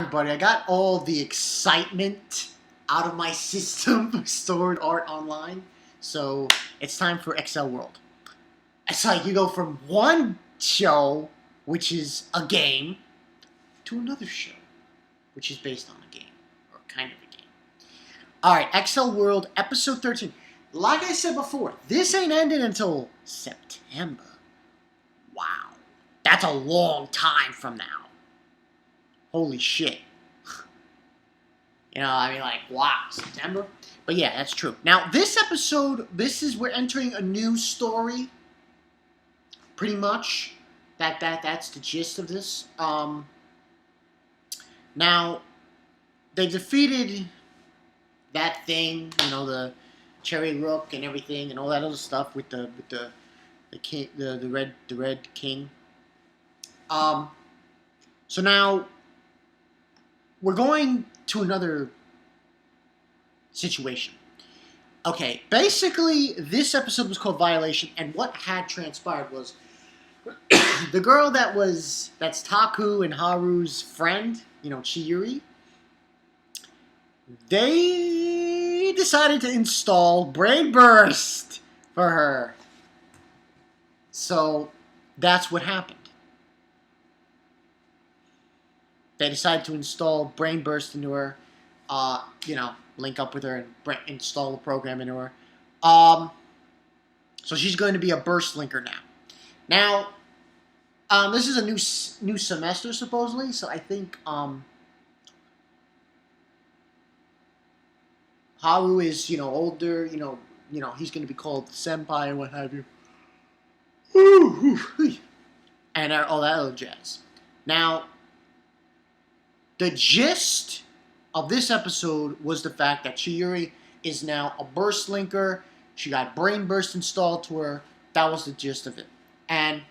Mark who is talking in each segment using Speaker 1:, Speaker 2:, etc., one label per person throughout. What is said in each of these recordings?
Speaker 1: Everybody, I got all the excitement out of my system for Sword Art Online, so it's time for Accel World. It's like you go from one show, which is a game, to another show, which is based on a game, or kind of a game. Alright, Accel World, episode 13. Like I said before, this ain't ending until September. Wow. That's a long time from now. Holy shit. Wow, September? But yeah, that's true. Now, this episode, we're entering a new story. Pretty much. That's the gist of this. Now, they defeated that thing, the Cherry Rook and everything and all that other stuff with the king, the red king. So now we're going to another situation. Okay, basically this episode was called Violation, and what had transpired was the girl that's Taku and Haru's friend, Chiyuri, they decided to install Brain Burst for her. So that's what happened. They decided to install Brain Burst into her, link up with her and install the program into her. So she's going to be a Burst Linker now. Now, this is a new semester supposedly, so I think Haru is older. He's going to be called Senpai and what have you, and all that other jazz. Now, the gist of this episode was the fact that Chiyuri is now a Burst Linker. She got Brain Burst installed to her. That was the gist of it. And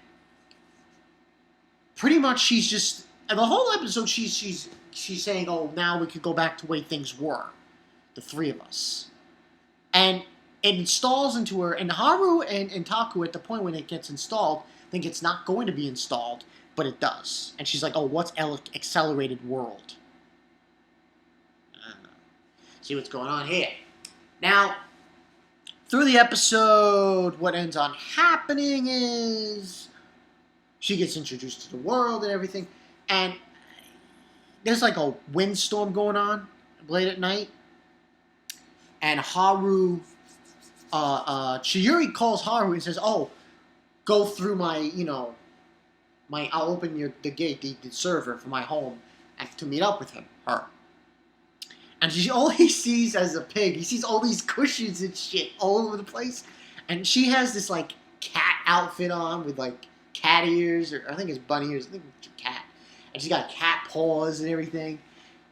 Speaker 1: pretty much she's just... And the whole episode, she's saying, oh, now we could go back to the way things were. The three of us. And it installs into her. And Haru and Taku, at the point when it gets installed, think it's not going to be installed. But it does. And she's like, oh, what's accelerated world? See what's going on here. Now, through the episode, what ends on happening is she gets introduced to the world and everything. And there's like a windstorm going on late at night. And Haru, Chiyuri calls Haru and says, oh, go through my, I'll open the gate, the server for my home, and to meet up with her. And all he sees as a pig, he sees all these cushions and shit all over the place. And she has this, cat outfit on with, cat ears, or I think it's bunny ears, I think it's a cat. And she's got cat paws and everything.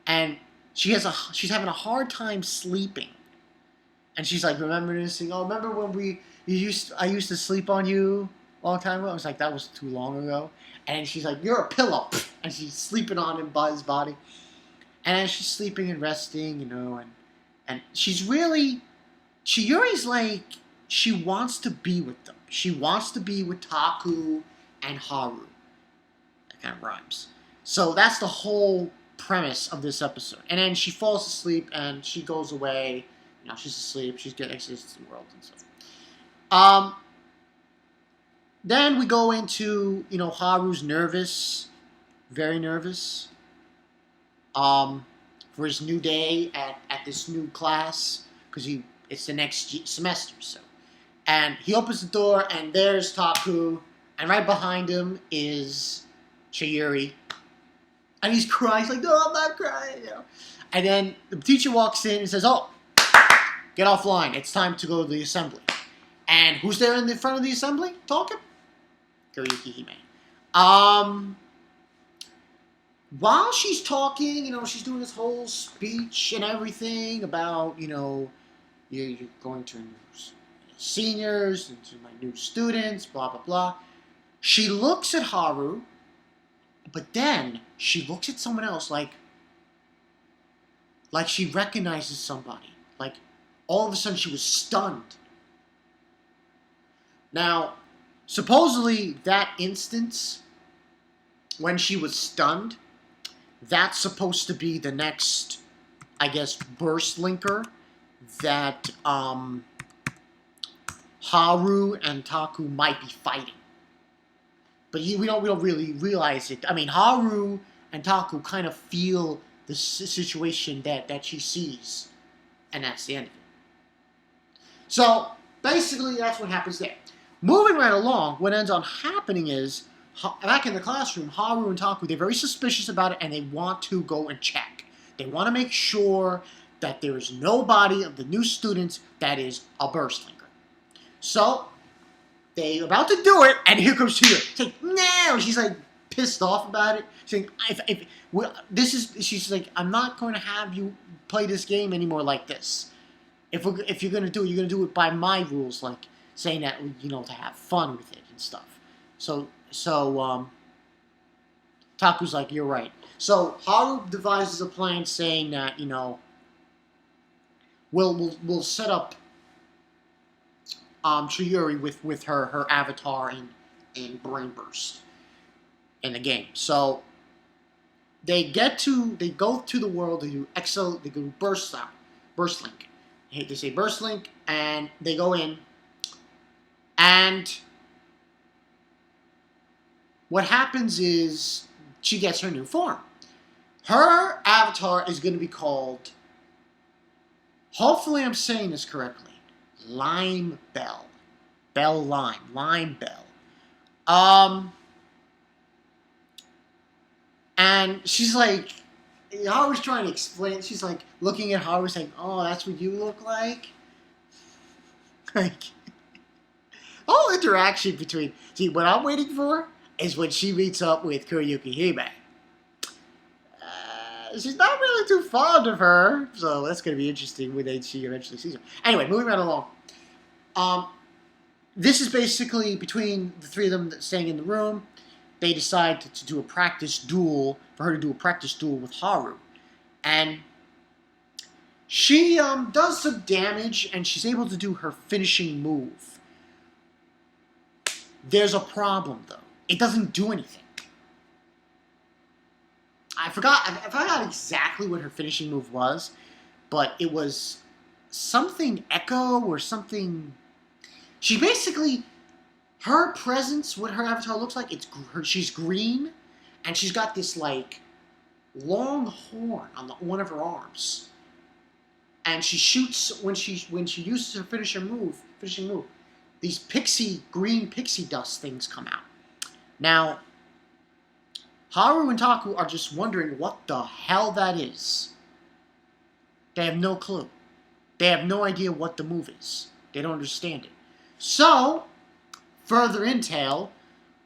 Speaker 1: And she's having a hard time sleeping. And she's remembering this thing, oh, remember when I used to sleep on you a long time ago? I was like, that was too long ago. And she's like, you're a pillow. And she's sleeping on him by his body. And as she's sleeping and resting, and she's really... Chiyuri's she wants to be with them. She wants to be with Taku and Haru. That kind of rhymes. So that's the whole premise of this episode. And then she falls asleep and she goes away. She's asleep. She's getting access to the world and stuff. Then we go into, Haru's nervous. Very nervous. For his new day at this new class, because it's the next semester, so. And he opens the door, and there's Taku, and right behind him is Chiyuri. And he's crying, he's like, no, I'm not crying, And then the teacher walks in and says, oh, get offline, it's time to go to the assembly. And who's there in the front of the assembly talking? Kyoryuki Hime. While she's talking, she's doing this whole speech and everything about, you're going to seniors, and to my new students, blah, blah, blah. She looks at Haru, but then she looks at someone else like she recognizes somebody. All of a sudden she was stunned. Now, supposedly that instance, when she was stunned, that's supposed to be the next, I guess, burst linker that Haru and Taku might be fighting. But we don't really realize it. I mean, Haru and Taku kind of feel the situation that she sees, and that's the end of it. So basically, that's what happens there. Moving right along, what ends on happening is, back in the classroom, Haru and Taku, they're very suspicious about it, and they want to go and check. They want to make sure that there is nobody of the new students that is a burst linker. So they're about to do it, and here comes Tia. She's like, no! She's like pissed off about it. She's like, she's like, I'm not going to have you play this game anymore like this. If you're going to do it, you're going to do it by my rules, like saying that, to have fun with it and stuff. So Taku's like, you're right. So Haru devises a plan saying that, we'll set up Chiyuri with her avatar in Brain Burst in the game. So they go to the world, they do Accel, they go Burst Link. They say Burst Link, and they go in, and what happens is she gets her new form. Her avatar is going to be called, hopefully I'm saying this correctly, Lime Bell. Lime Bell. And she's like, Haru's trying to explain it. She's like looking at Haru saying, oh, that's what you look like? Like, whole interaction between, see, what I'm waiting for is when she meets up with Kuroyuki Hime. She's not really too fond of her, so that's going to be interesting when she eventually sees her. Anyway, moving right along. This is basically between the three of them staying in the room. They decide to do a practice duel, for her to do a practice duel with Haru. And she does some damage, and she's able to do her finishing move. There's a problem, though. It doesn't do anything. I forgot exactly what her finishing move was, but it was something Echo or something. She basically, her presence, what her avatar looks like, she's green, and she's got this like long horn on one of her arms, and she shoots when she uses her finishing move. These green pixie dust things come out. Now, Haru and Taku are just wondering what the hell that is. They have no clue. They have no idea what the move is. They don't understand it. So, further intel,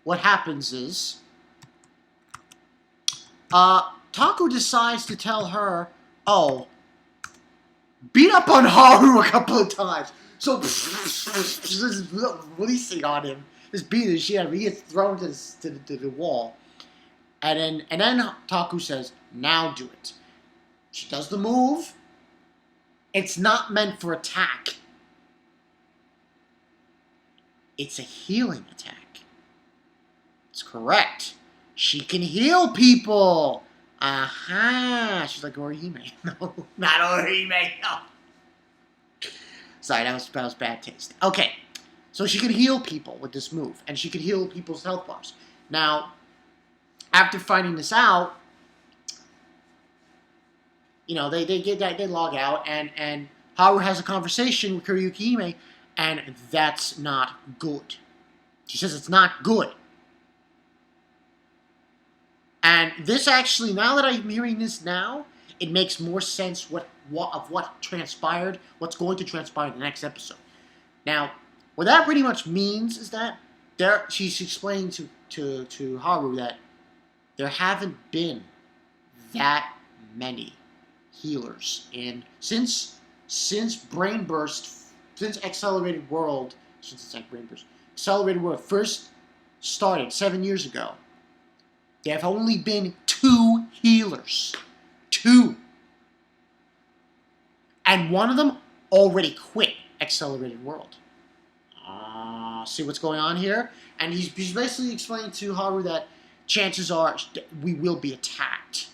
Speaker 1: what happens is, Taku decides to tell her, oh, beat up on Haru a couple of times. So, just releasing on him, just beating the shit out of him. He gets thrown to the wall. And then Taku says, now do it. She does the move. It's not meant for attack. It's a healing attack. It's correct. She can heal people. Aha. She's like Orihime. No, not Orihime. No. Sorry, that was bad taste. Okay. So she can heal people with this move. And she can heal people's health bars. Now, after finding this out, they log out, and Haru has a conversation with Kuroyuki Hime, and that's not good. She says it's not good. And this actually, now that I'm hearing this now, it makes more sense what transpired, what's going to transpire in the next episode. Now, what that pretty much means is that she's explaining to Haru that there haven't been that many healers since Accelerated World first started 7 years ago. There have only been 2 healers. 2. And one of them already quit Accelerated World. See what's going on here? And he's basically explaining to Haru that chances are we will be attacked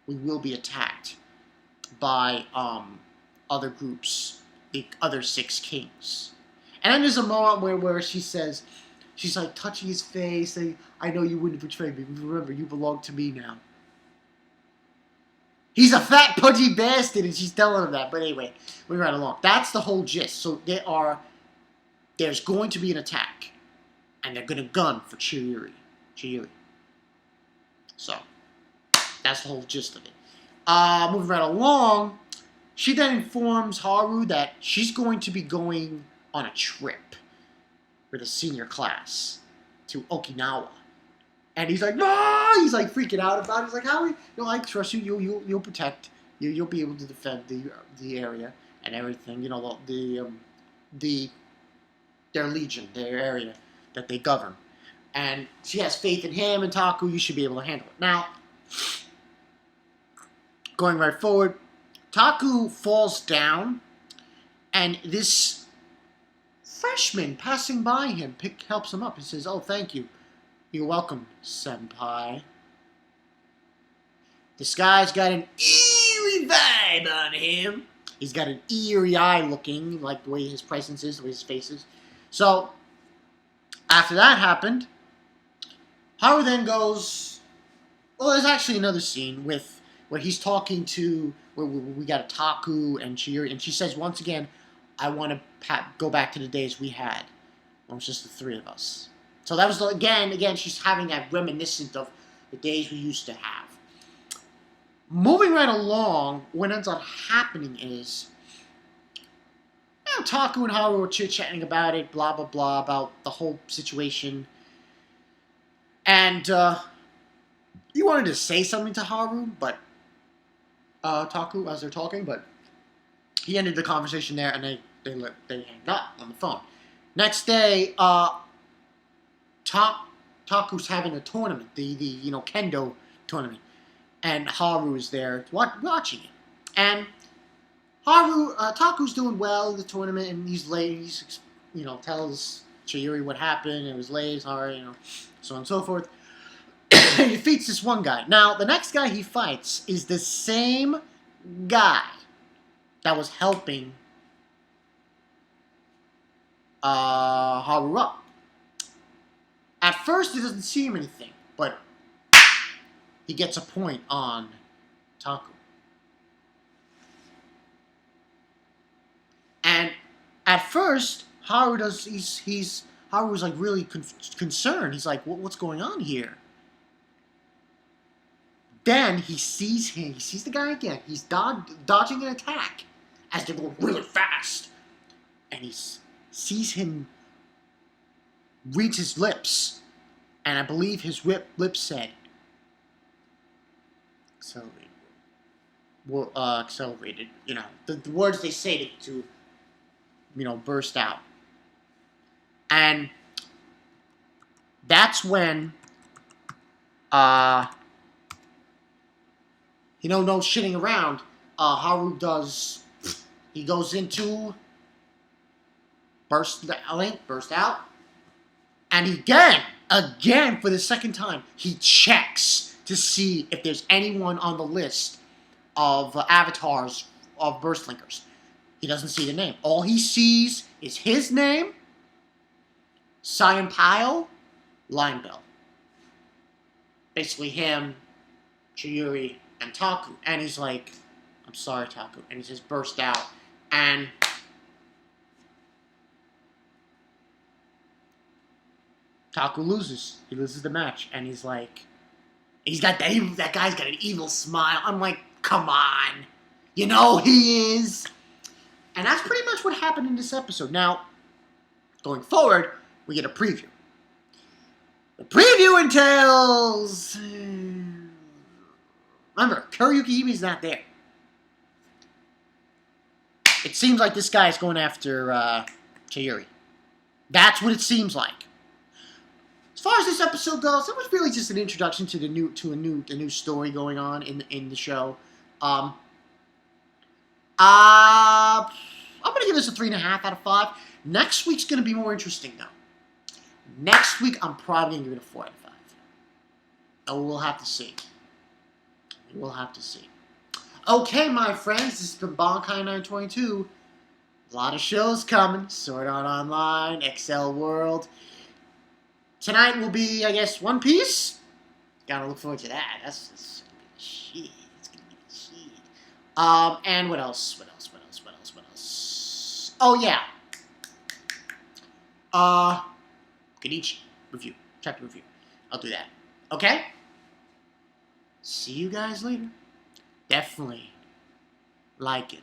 Speaker 1: we will be attacked by other groups, the other 6 kings. And then there's a moment where she says, she's like touching his face, saying, I know you wouldn't betray me, but remember, you belong to me now. He's a fat, pudgy bastard, and she's telling him that. But anyway, we right along. That's the whole gist. So there's going to be an attack, and they're going to gun for Chihiro. So, that's the whole gist of it. Moving right along, she then informs Haru that she's going to be going on a trip with a senior class to Okinawa. And he's like, no! He's like freaking out about it. He's like, Howie, I trust you. You'll protect. You'll be able to defend the area and everything. Their legion, their area that they govern. And she has faith in him and Taku. You should be able to handle it. Now, going right forward, Taku falls down, and this freshman passing by him helps him up. He says, oh, thank you. You're welcome, senpai. This guy's got an eerie vibe on him. He's got an eerie eye looking, like the way his presence is, the way his face is. So, after that happened, Haru then goes... Well, there's actually another scene where he's talking to... Where we got a Taku and Chihiro, and she says, once again, I want to go back to the days we had. When it was just the 3 of us. So that was, again, she's having that reminiscent of the days we used to have. Moving right along, what ends up happening is, Taku and Haru were chit-chatting about it, blah, blah, blah, about the whole situation. And, he wanted to say something to Haru, but, Taku, as they're talking, but he ended the conversation there, and they hanged up on the phone. Next day, Taku's having a tournament, the kendo tournament, and Haru's there watching it. And Taku's doing well in the tournament, and he's late. He's, tells Chihiro what happened. It was late, sorry, so on and so forth. He defeats this one guy. Now, the next guy he fights is the same guy that was helping Haru up. At first, he doesn't seem anything, but he gets a point on Taku. And at first, Haru's like really concerned. He's like, what's going on here? Then he sees the guy again. He's dodging an attack as they're going really fast. And he sees him reads his lips, and I believe his lips said, accelerated, the words they say to burst out. And that's when, no shitting around, Haru he goes into burst out, and again, for the second time, he checks to see if there's anyone on the list of avatars of Burstlinkers. He doesn't see the name. All he sees is his name, Senpai, Linebell. Basically him, Chihiro, and Taku. And he's like, I'm sorry, Taku. And he just burst out. And Taku loses. He loses the match. And he's like, that guy's got an evil smile. I'm like, come on. He is. And that's pretty much what happened in this episode. Now, going forward, we get a preview. The preview entails... Remember, Kuriyuki Himi's not there. It seems like this guy is going after Chihiro. That's what it seems like. As far as this episode goes, it was really just an introduction to the new story going on in the show. I'm going to give this a 3.5 out of 5. Next week's going to be more interesting, though. Next week, I'm probably going to give it a 4 out of 5. We'll have to see. We'll have to see. Okay, my friends, this has been Bonkai 922. A lot of shows coming. Sword Art Online, Accel World. Tonight will be, I guess, One Piece. Gotta look forward to that. That's gonna be the shit. It's gonna be the shit. And what else? What else? What else? What else? What else? Oh yeah. Genichi review, chapter review. I'll do that. Okay? See you guys later. Definitely like it.